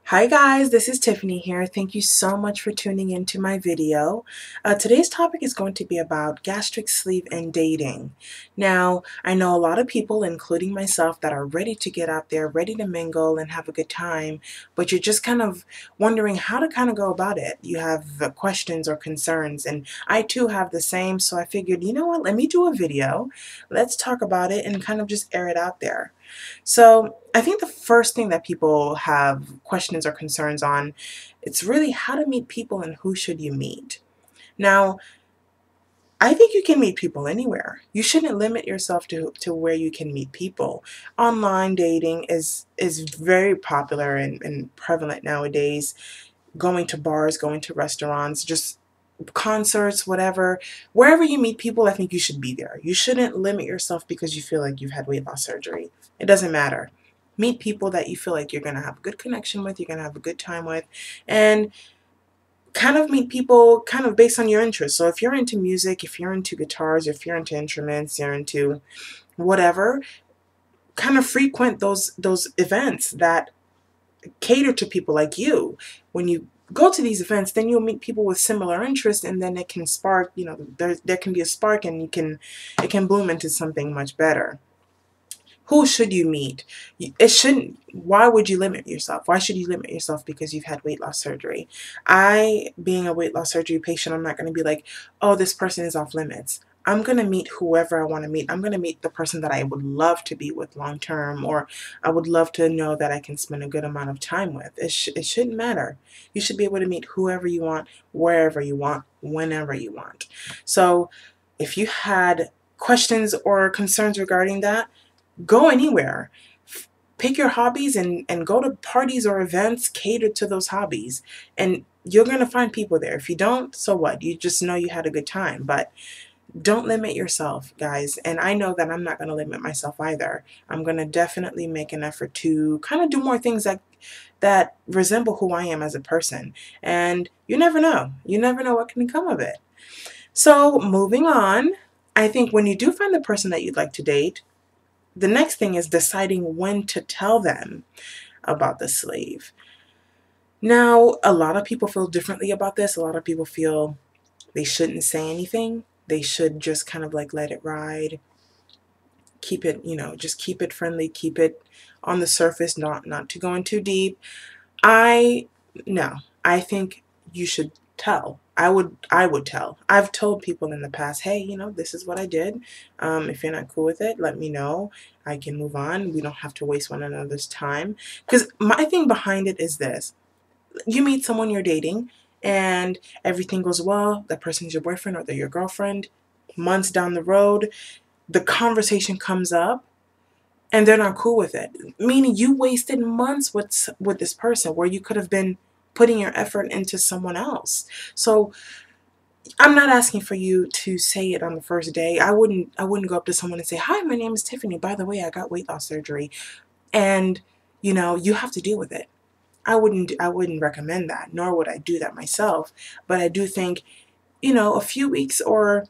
Hi guys, this is Tiffany here. Thank you so much for tuning into my video. Today's topic is going to be about gastric sleeve and dating. Now, I know a lot of people, including myself, that are ready to get out there, ready to mingle and have a good time, but you're just kind of wondering how to kind of go about it. You have questions or concerns, and I too have the same, so I figured, you know what, let me do a video. Let's talk about it and kind of just air it out there. So I think the first thing that people have questions or concerns on, it's really how to meet people and who should you meet. Now, I think you can meet people anywhere. You shouldn't limit yourself to where you can meet people. Online dating is very popular and prevalent nowadays. Going to bars, going to restaurants, just concerts, whatever. Wherever you meet people, I think you should be there. You shouldn't limit yourself because you feel like you've had weight loss surgery. It doesn't matter. Meet people that you feel like you're going to have a good connection with, you're going to have a good time with, and kind of meet people kind of based on your interests. So if you're into music, if you're into guitars, if you're into instruments, you're into whatever, kind of frequent those events that cater to people like you. When you go to these events, then you'll meet people with similar interests, and then it can spark, there can be a spark, and it can bloom into something much better. Who should you meet? It shouldn't. Why would you limit yourself? Why should you limit yourself because you've had weight loss surgery? I, being a weight loss surgery patient, I'm not going to be like, oh, this person is off limits. I'm going to meet whoever I want to meet. I'm going to meet the person that I would love to be with long term, or I would love to know that I can spend a good amount of time with. It shouldn't matter. You should be able to meet whoever you want, wherever you want, whenever you want. So if you had questions or concerns regarding that, go anywhere. Pick your hobbies and go to parties or events catered to those hobbies. And you're going to find people there. If you don't, so what? You just know you had a good time. But don't limit yourself, guys. And I know that I'm not going to limit myself either. I'm going to definitely make an effort to kind of do more things that resemble who I am as a person. And you never know. You never know what can come of it. So moving on, I think when you do find the person that you'd like to date, the next thing is deciding when to tell them about the sleeve. Now, a lot of people feel differently about this. A lot of people feel they shouldn't say anything. They should just kind of like let it ride. Keep it, just keep it friendly, keep it on the surface, not to go in too deep. No, I think you should tell. I would tell. I've told people in the past, hey, this is what I did. If you're not cool with it, let me know. I can move on. We don't have to waste one another's time. Because my thing behind it is this. You meet someone you're dating and everything goes well. That person's your boyfriend or they're your girlfriend. Months down the road, the conversation comes up and they're not cool with it. Meaning you wasted months with this person where you could have been putting your effort into someone else. So I'm not asking for you to say it on the first day. I wouldn't go up to someone and say, hi, my name is Tiffany. By the way, I got weight loss surgery. And, you have to deal with it. I wouldn't recommend that, nor would I do that myself. But I do think, a few weeks or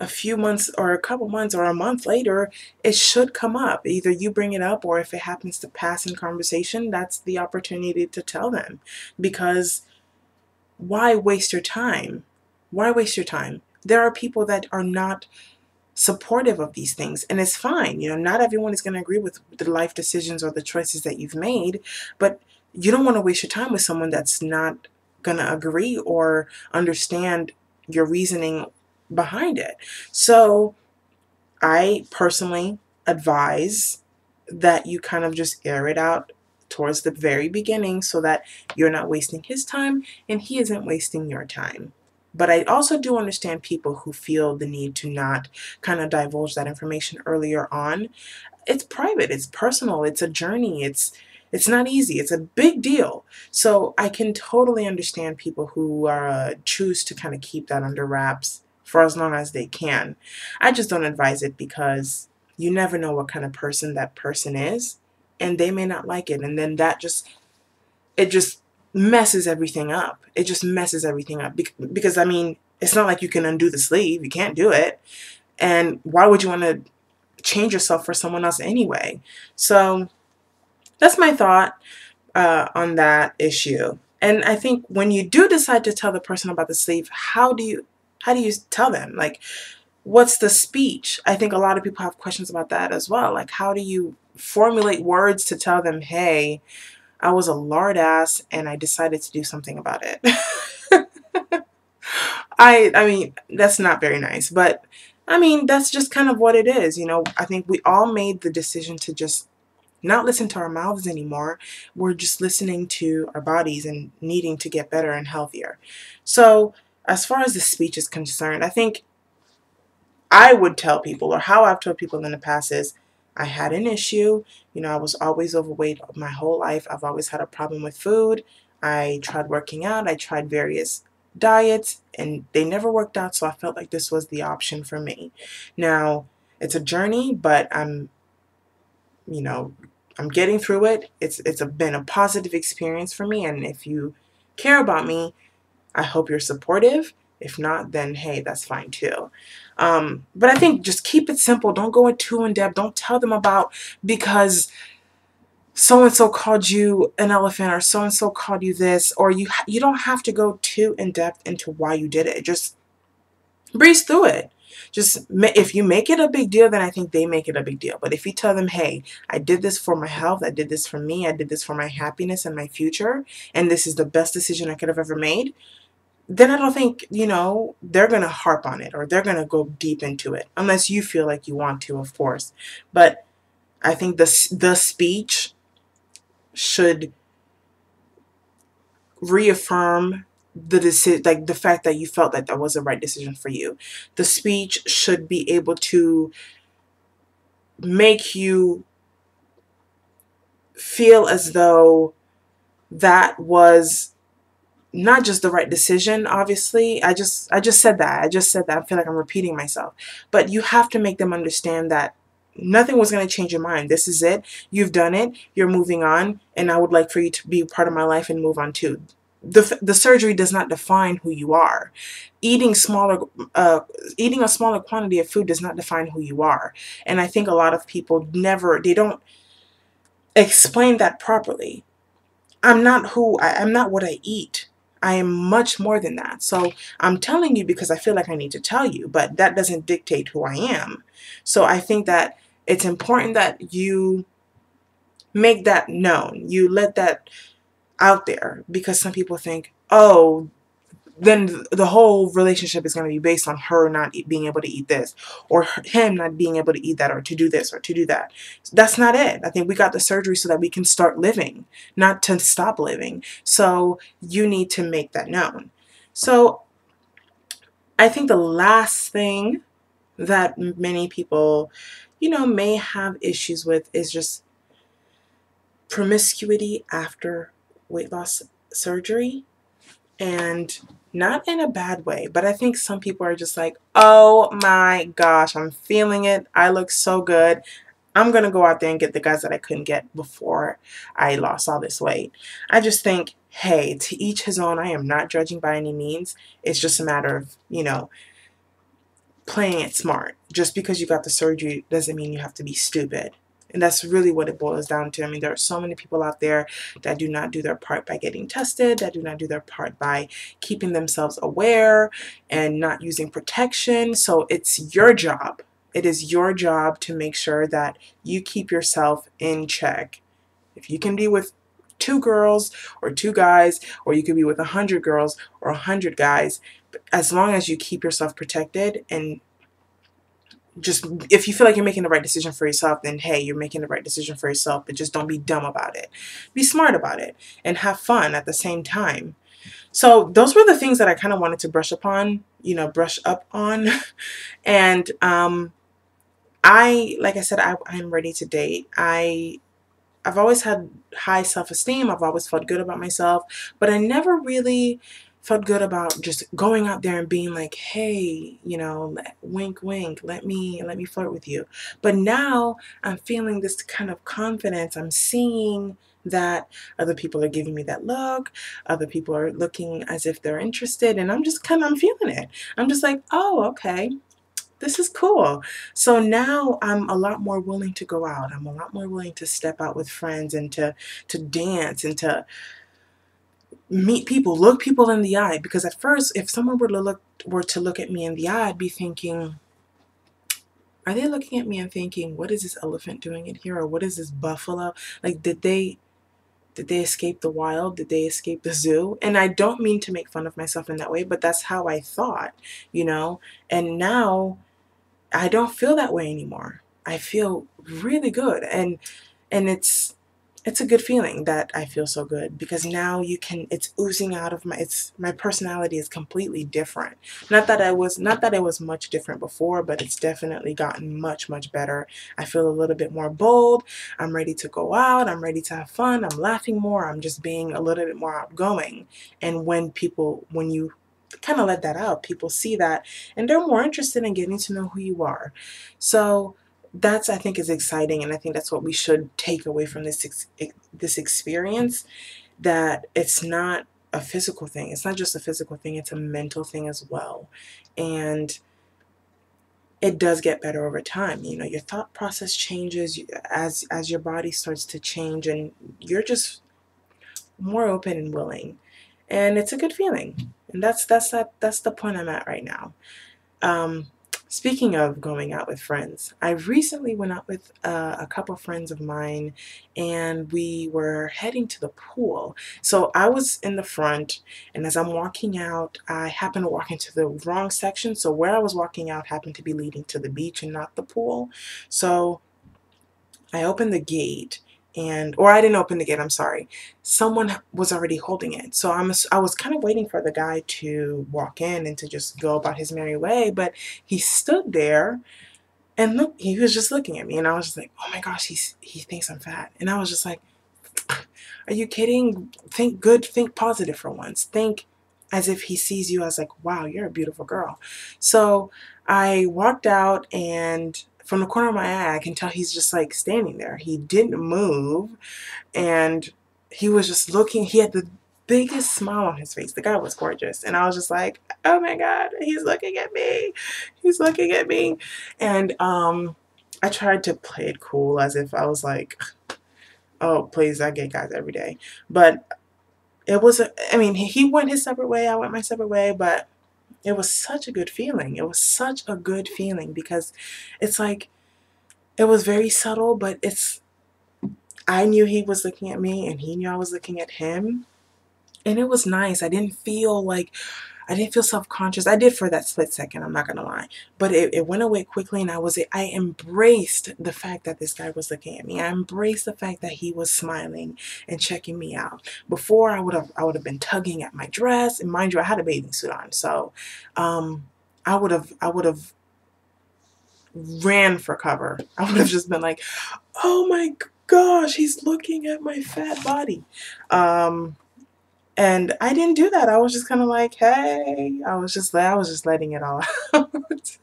a few months or a couple months or a month later, it should come up. Either you bring it up, or if it happens to pass in conversation, that's the opportunity to tell them. Because why waste your time? Why waste your time? There are people that are not supportive of these things, and it's fine. Not everyone is going to agree with the life decisions or the choices that you've made, but you don't want to waste your time with someone that's not going to agree or understand your reasoning behind it. So I personally advise that you kind of just air it out towards the very beginning so that you're not wasting his time and he isn't wasting your time. But I also do understand people who feel the need to not kind of divulge that information earlier on. It's private, it's personal, it's a journey, it's not easy, it's a big deal. So I can totally understand people who choose to kind of keep that under wraps for as long as they can. I just don't advise it because you never know what kind of person that person is, and they may not like it, and then it just messes everything up. It just messes everything up because I mean, it's not like you can undo the sleeve. You can't do it. And why would you want to change yourself for someone else anyway? So that's my thought. on that issue. And I think when you do decide to tell the person about the sleeve, how do you tell them? Like, what's the speech? I think a lot of people have questions about that as well. Like, how do you formulate words to tell them, hey, I was a lard ass and I decided to do something about it. I mean, that's not very nice, but I mean, that's just kind of what it is. I think we all made the decision to just not listen to our mouths anymore. We're just listening to our bodies and needing to get better and healthier. So, as far as the speech is concerned, I think I would tell people, or how I've told people in the past is, I had an issue. I was always overweight my whole life. I've always had a problem with food. I tried working out. I tried various diets, and they never worked out, so I felt like this was the option for me. Now, it's a journey, but you know, I'm getting through it. It's been a positive experience for me, and if you care about me, I hope you're supportive. If not, then hey, that's fine too. But I think just keep it simple. Don't go too in depth. Don't tell them about because so and so called you an elephant or so and so called you this, or you don't have to go too in depth into why you did it. Just breeze through it. Just if you make it a big deal, then I think they make it a big deal. But if you tell them, hey, I did this for my health, I did this for me, I did this for my happiness and my future, and this is the best decision I could have ever made, then I don't think, they're going to harp on it or they're going to go deep into it. Unless you feel like you want to, of course. But I think the speech should reaffirm the decision, like the fact that you felt that that was the right decision for you. The speech should be able to make you feel as though that was not just the right decision. Obviously, I just said that. I feel like I'm repeating myself. But you have to make them understand that nothing was going to change your mind. This is it. You've done it. You're moving on, and I would like for you to be part of my life and move on too. The surgery does not define who you are. Eating eating a smaller quantity of food does not define who you are. And I think a lot of people they don't explain that properly. I'm not what I eat. I am much more than that. So I'm telling you because I feel like I need to tell you, but that doesn't dictate who I am. So I think that it's important that you make that known. You let that out there because some people think, oh, then the whole relationship is going to be based on her not being able to eat this, or him not being able to eat that, or to do this or to do that. That's not it. I think we got the surgery so that we can start living, not to stop living. So you need to make that known. So I think the last thing that many people, may have issues with is just promiscuity after weight loss surgery. And not in a bad way, but I think some people are just like, oh my gosh, I'm feeling it. I look so good. I'm going to go out there and get the guys that I couldn't get before I lost all this weight. I just think, hey, to each his own. I am not judging by any means. It's just a matter of, playing it smart. Just because you got the surgery doesn't mean you have to be stupid. And that's really what it boils down to. I mean, there are so many people out there that do not do their part by getting tested, that do not do their part by keeping themselves aware and not using protection. So it's your job. It is your job to make sure that you keep yourself in check. If you can be with 2 girls or 2 guys, or you could be with 100 girls or 100 guys, as long as you keep yourself protected, and just if you feel like you're making the right decision for yourself, then hey, you're making the right decision for yourself, but just don't be dumb about it. Be smart about it and have fun at the same time. So those were the things that I kind of wanted to brush up on. And like I said, I'm ready to date. I've always had high self-esteem. I've always felt good about myself, but I never really felt good about just going out there and being like, hey, wink, wink, let me flirt with you. But now I'm feeling this kind of confidence. I'm seeing that other people are giving me that look. Other people are looking as if they're interested, and I'm feeling it. I'm just like, oh, okay. this is cool. So now I'm a lot more willing to go out. I'm a lot more willing to step out with friends and to dance and to meet people, look people in the eye. Because at first, if someone were to look at me in the eye, I'd be thinking, are they looking at me and thinking, what is this elephant doing in here? Or what is this buffalo? Like, did they escape the wild? Did they escape the zoo? And I don't mean to make fun of myself in that way, but that's how I thought, you know? And now I don't feel that way anymore. I feel really good. And it's a good feeling that I feel so good, because now it's oozing out of my personality is completely different. Not that it was much different before, but it's definitely gotten much, much better. I feel a little bit more bold. I'm ready to go out. I'm ready to have fun. I'm laughing more. I'm just being a little bit more outgoing. And when you kind of let that out, people see that and they're more interested in getting to know who you are. So that's, I think, is exciting, and I think that's what we should take away from this experience, that it's not a physical thing. It's not just a physical thing, it's a mental thing as well. And it does get better over time. You know, your thought process changes as your body starts to change, and you're just more open and willing. And it's a good feeling. And that's the point I'm at right now. Um, Speaking of going out with friends, I recently went out with a couple friends of mine, and we were heading to the pool. So I was in the front, and as I'm walking out, I happened to walk into the wrong section. So where I was walking out happened to be leading to the beach and not the pool. So I opened the gate, or I didn't open the gate, I'm sorry. Someone was already holding it. So I was kind of waiting for the guy to walk in and to just go about his merry way, but he stood there and look, he was just looking at me, and I was just like, oh my gosh, he thinks I'm fat. And I was just like, are you kidding? Think good, think positive for once. Think as if he sees you as like, wow, you're a beautiful girl. So I walked out, and from the corner of my eye, I can tell he's just like standing there. He didn't move, and he was just looking. He had the biggest smile on his face. The guy was gorgeous. And I was just like, oh my God, he's looking at me. He's looking at me. And I tried to play it cool as if I was like, oh, please, I get guys every day. But I mean, he went his separate way, I went my separate way, but it was such a good feeling. It was such a good feeling, because it's like, it was very subtle, but I knew he was looking at me and he knew I was looking at him. And it was nice. I didn't feel self-conscious. I did for that split second, I'm not gonna lie. But it went away quickly, and I embraced the fact that this guy was looking at me. I embraced the fact that he was smiling and checking me out. Before, I would have been tugging at my dress, and mind you, I had a bathing suit on. So I would have ran for cover. I would have just been like, oh my gosh, he's looking at my fat body. And I didn't do that. I was just kind of like, hey, I was just letting it all out.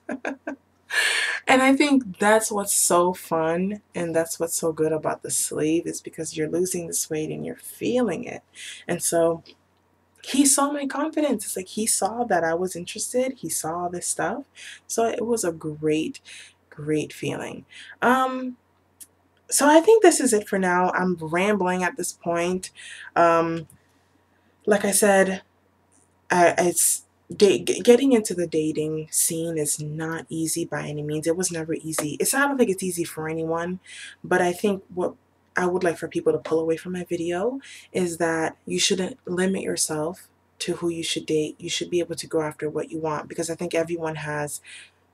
And I think that's what's so fun, and that's what's so good about the sleeve, is because you're losing this weight and you're feeling it. And so he saw my confidence. It's like he saw that I was interested. He saw all this stuff. So it was a great, great feeling. So I think this is it for now. I'm rambling at this point. Like I said, getting into the dating scene is not easy by any means. It was never easy. I don't think it's easy for anyone, but I think what I would like for people to pull away from my video is that you shouldn't limit yourself to who you should date. You should be able to go after what you want, because I think everyone has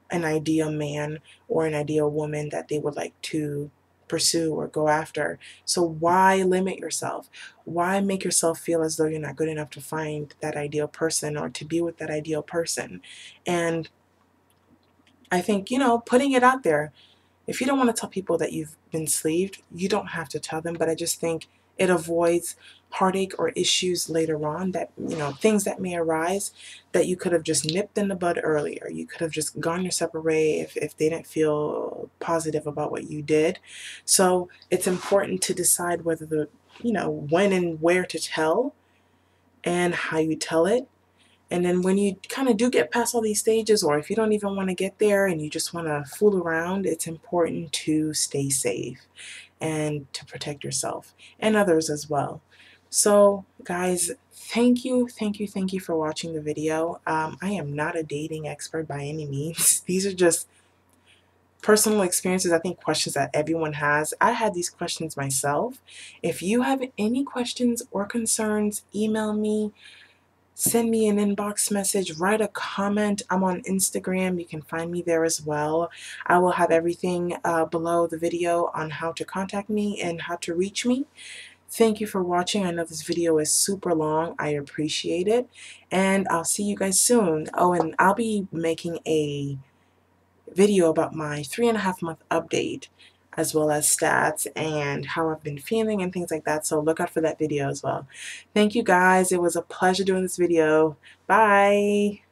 an ideal man or an ideal woman that they would like to pursue or go after. So why limit yourself? Why make yourself feel as though you're not good enough to find that ideal person or to be with that ideal person? And I think, putting it out there, if you don't want to tell people that you've been sleeved, you don't have to tell them, but I just think it avoids heartache or issues later on, that, things that may arise that you could have just nipped in the bud earlier. You could have just gone your separate way if they didn't feel positive about what you did. So it's important to decide when and where to tell and how you tell it. And then when you kind of do get past all these stages, or if you don't even want to get there and you just want to fool around, it's important to stay safe and to protect yourself and others as well. So guys, thank you, thank you, thank you for watching the video. I am not a dating expert by any means. These are just personal experiences, I think questions that everyone has. I had these questions myself. If you have any questions or concerns, email me, send me an inbox message, write a comment. I'm on Instagram. You can find me there as well. I will have everything below the video on how to contact me and how to reach me. Thank you for watching. I know this video is super long. I appreciate it. And I'll see you guys soon. Oh, and I'll be making a video about my 3.5-month update, as well as stats and how I've been feeling and things like that. So look out for that video as well. Thank you guys. It was a pleasure doing this video. Bye.